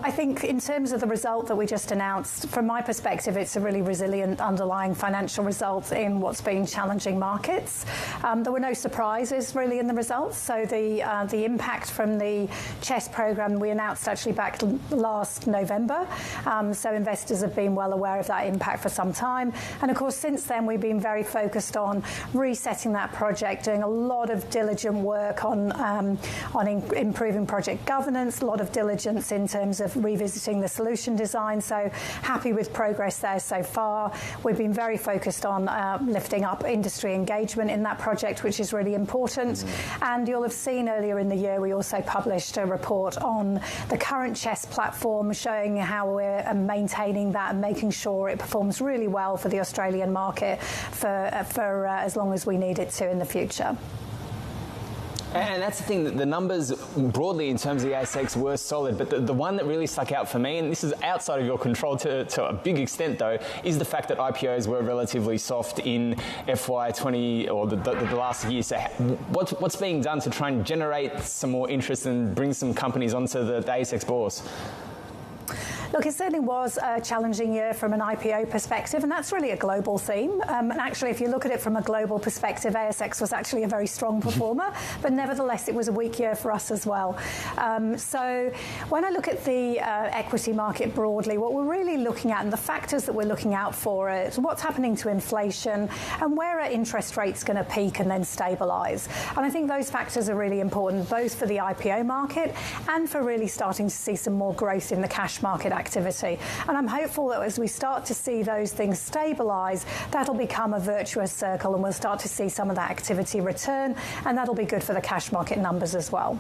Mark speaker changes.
Speaker 1: I think in terms of the result that we just announced, from my perspective, it's a really resilient underlying financial result in what's been challenging markets. There were no surprises really in the results. So the impact from the CHESS program we announced actually back last November. So investors have been well aware of that impact for some time. And of course, since then, we've been very focused on resetting that project, doing a lot of diligent work on improving project governance, a lot of diligence in terms of revisiting the solution design. So happy with progress there so far. We've been very focused on lifting up industry engagement in that project, which is really important. And you'll have seen earlier in the year, we also published a report on the current CHESS platform, showing how we're maintaining that and making sure it performs really well for the Australian market for as long as we need it to in the future.
Speaker 2: And that's the thing, that the numbers broadly in terms of the ASX were solid, but the one that really stuck out for me, and this is outside of your control to a big extent though, is the fact that IPOs were relatively soft in FY20 or the last year. So what's being done to try and generate some more interest and bring some companies onto the ASX bourse?
Speaker 1: Look, it certainly was a challenging year from an IPO perspective, and that's really a global theme. And actually, if you look at it from a global perspective, ASX was actually a very strong performer, but nevertheless, it was a weak year for us as well. So when I look at the equity market broadly, what we're really looking at and the factors that we're looking out for is what's happening to inflation and where are interest rates going to peak and then stabilise. And I think those factors are really important, both for the IPO market and for really starting to see some more growth in the cash market activity. And I'm hopeful that as we start to see those things stabilise, that'll become a virtuous circle and we'll start to see some of that activity return, and that'll be good for the cash market numbers as well.